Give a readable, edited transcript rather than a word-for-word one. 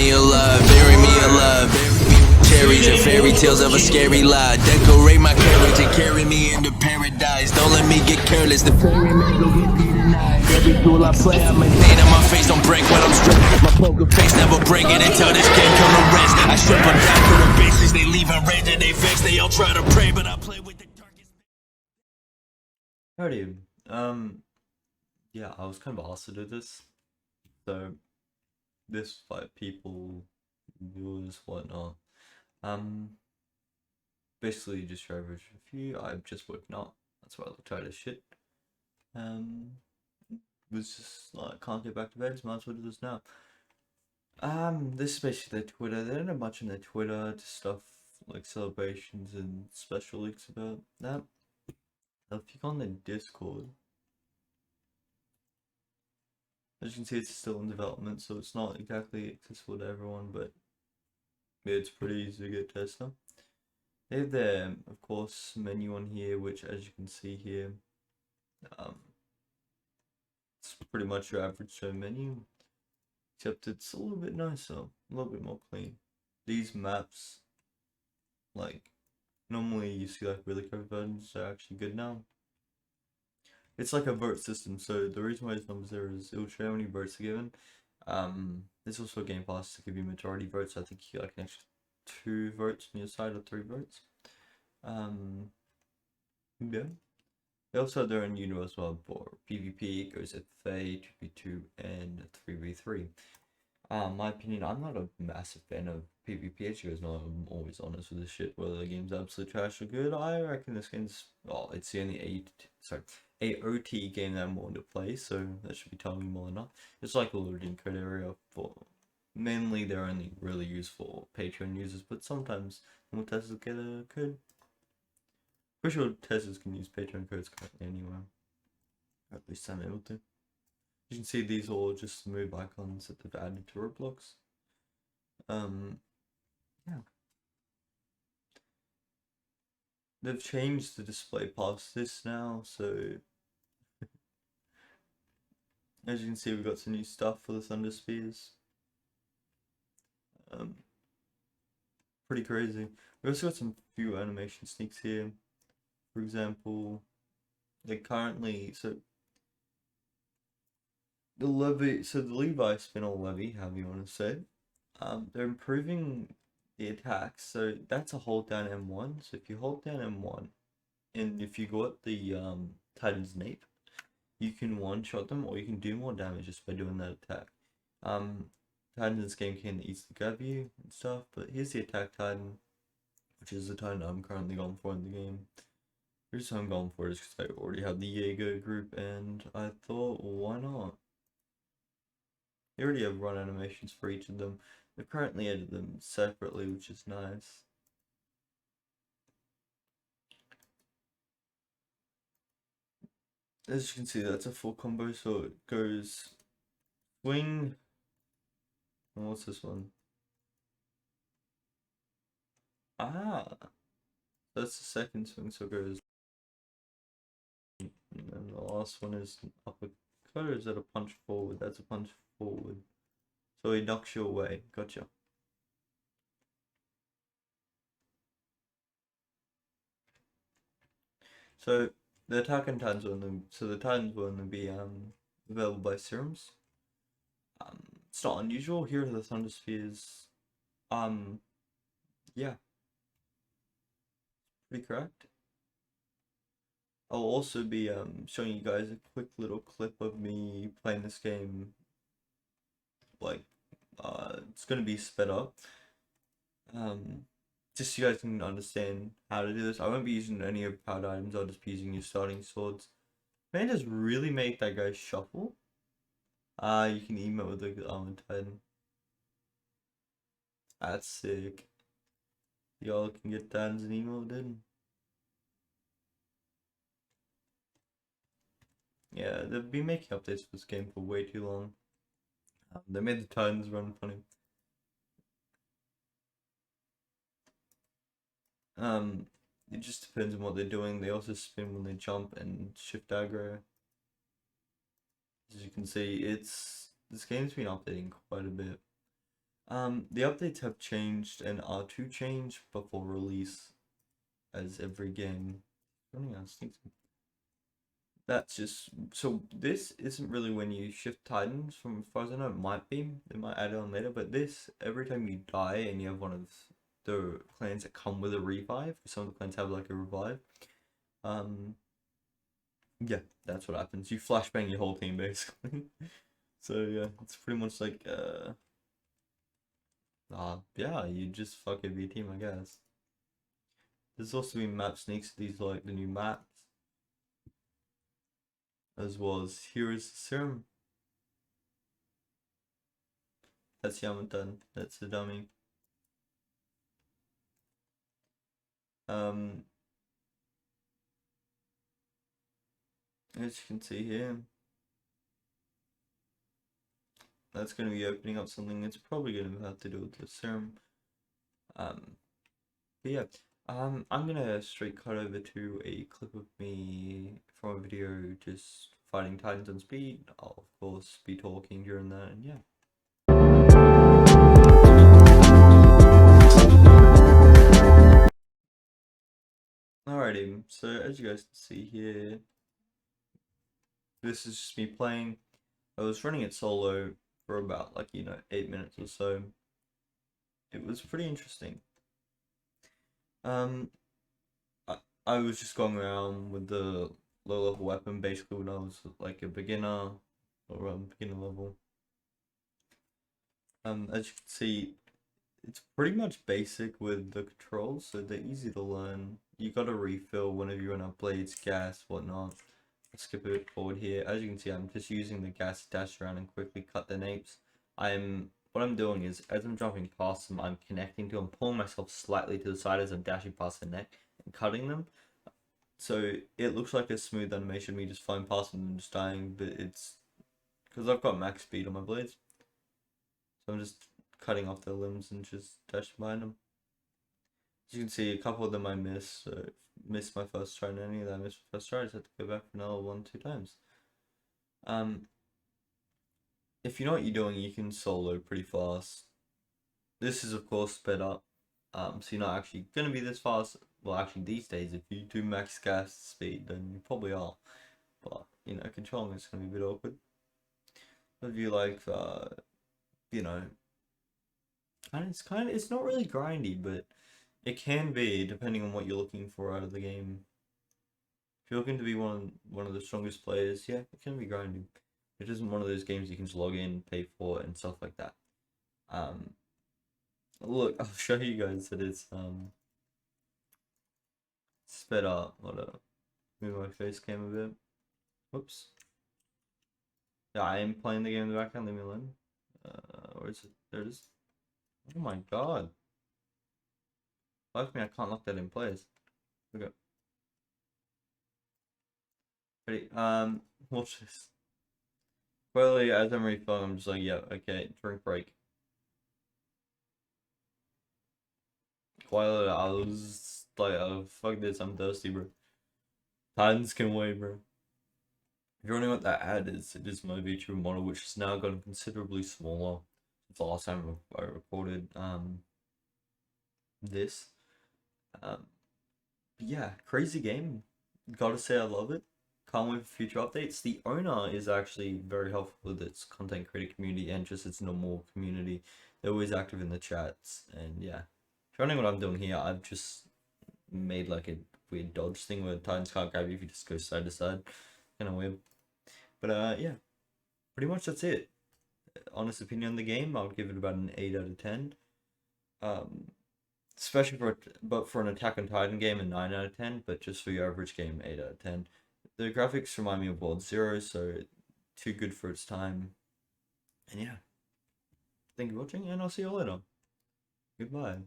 me alive, bury me alive. Cherries and fairy tales of a scary lie. Decorate my carriage and carry me into paradise. Don't let me get careless, the ferryman go get me tonight. Every tool I play, I maintain on my face, don't break when I'm stressed. My poker face never break it until this game come to rest. I strip them down to the basics, they leave enraged and they vex. They all try to pray, but I play with the darkest. Alrighty, yeah, I was kind of asked to do this, so this like people, viewers, whatnot, basically just your average review. I'm just working out, that's why I look tired as shit. Was just like, can't get back to bed, so might as well do this now. This is basically their Twitter. They don't have much on their Twitter, just stuff like celebrations and special leaks about that. Now, if you go on their Discord, as you can see, it's still in development, so it's not exactly accessible to everyone, but it's pretty easy to get tests now. They have their, of course, menu on here, which, as you can see here, it's pretty much your average show menu, except it's a little bit nicer, a little bit more clean. These maps, like, normally you see like really covered versions, are actually good now. It's like a vote system, so the reason why this number's there is it will show how many votes are given. There's also a game pass to give you majority votes. I think you get like an extra 2 votes on your side or 3 votes. Yeah. They also have their own unit as well for PvP. It goes at FA, 2v2, and 3v3. My opinion, I'm not a massive fan of PvP. As you guys know, I'm always honest with this shit, whether the game's absolute trash or good. I reckon this game's, well, it's the only AOT game that I'm willing to play, so that should be telling me more than enough. It's like a loading code area for, mainly they're only really used for Patreon users, but sometimes more testers get a code. Pretty sure testers can use Patreon codes currently anywhere. Or at least I'm able to. You can see these are all just smooth icons that they've added to ROBLOX. Yeah. They've changed the display past this now, so as you can see, we've got some new stuff for the Thunder Spears. Pretty crazy. We also got some few animation sneaks here. For example, they currently, so the Levi spinal levy, however you want to say, they're improving the attacks. So that's a hold down M1. So if you hold down M1, and if you got the Titan's Nape, you can one-shot them, or you can do more damage just by doing that attack. Titan in this game can easily grab you and stuff, but here's the attack Titan, which is the Titan I'm currently going for in the game. The reason I'm going for it is because I already have the Jaeger group, and I thought, why not? They already have run animations for each of them. They've currently edited them separately, which is nice. As you can see, that's a full combo, so it goes swing. And what's this one? That's the second swing, so it goes. And then the last one is an uppercut, or is that a punch forward? That's a punch forward. So he knocks you away. Gotcha. So the attack and Titans will the Titans will only be available by serums. It's not unusual. Here are the Thunder Spheres. Yeah. Pretty correct. I'll also be showing you guys a quick little clip of me playing this game. Like, it's gonna be sped up. Just so you guys can understand how to do this. I won't be using any of powered items, I'll just be using your starting swords. Man, just really make that guy shuffle. You can emote with the Armored Titan. That's sick. Y'all can get Titans and emoted. Yeah, they've been making updates for this game for way too long. They made the Titans run funny. It just depends on what they're doing. They also spin when they jump and shift aggro. As you can see, this game's been updating quite a bit. The updates have changed and are to change before release, as every game. Running out of sneaks. That's just so. This isn't really when you shift Titans. From as far as I know, it might be. They might add it on later. But this, every time you die and you have one of the clans that come with a revive, some of the clans have like a revive. Yeah, that's what happens. You flashbang your whole team basically. So yeah, it's pretty much like yeah, you just fuck every your team, I guess. There's also been map sneaks. These are like the new maps, as well as Heroes Serum. That's the haven't done. That's the dummy. As you can see here, that's going to be opening up something that's probably going to have to do with the serum. But yeah, I'm gonna straight cut over to a clip of me from a video just fighting Titans on speed. I'll of course be talking during that, and yeah. Alrighty, so as you guys can see here, this is just me playing. I was running it solo for about like 8 minutes or so. It was pretty interesting. I was just going around with the low level weapon basically when I was like a beginner or beginner level. As you can see, it's pretty much basic with the controls, so they're easy to learn. You gotta refill whenever you run out of blades, gas, whatnot. I'll skip a bit forward here. As you can see, I'm just using the gas to dash around and quickly cut their napes. What I'm doing is, as I'm jumping past them, I'm connecting to them, pulling myself slightly to the side as I'm dashing past the neck and cutting them. So it looks like a smooth animation of me just flying past them and just dying, but it's because I've got max speed on my blades. So I'm just cutting off their limbs and just dashing behind them. As you can see, a couple of them I missed. So missed my first try, and any of that I missed my first try. I just had to go back for another 1-2 times. If you know what you're doing, you can solo pretty fast. This is of course sped up, so you're not actually gonna be this fast. Well, actually these days, if you do max gas speed, then you probably are. But controlling it's gonna be a bit awkward. If you like, it's not really grindy, but it can be depending on what you're looking for out of the game. If you're looking to be one of the strongest players, yeah, it can be grindy. It isn't one of those games you can just log in, pay for, and stuff like that. Look, I'll show you guys that it's sped up. Move my face cam a bit. Whoops. Yeah, I am playing the game in the background. Leave me alone. Where is it? There it is. Oh my god. Like me, I can't lock that in place. Okay. Ready? Watch this. Clearly, as I'm refilling, I'm just like, yeah, okay, drink break. Quietly, I was like, oh, fuck this, I'm thirsty, bro. Titans can wait, bro. If you're wondering what that ad is, it is my VTuber model, which has now gotten considerably smaller since the last time I recorded this. Yeah, crazy game. Gotta say I love it. Can't wait for future updates. The owner is actually very helpful with its content creator community and just its normal community. They're always active in the chats, and yeah. If you're wondering what I'm doing here, I've just made like a weird dodge thing where Titans can't grab you if you just go side to side. Kind of weird. But yeah, pretty much that's it. Honest opinion on the game, I would give it about an 8 out of 10. Especially for an Attack on Titan game, a 9 out of 10. But just for your average game, 8 out of 10. The graphics remind me of World Zero, so too good for its time. And yeah, thank you for watching, and I'll see you later. Goodbye.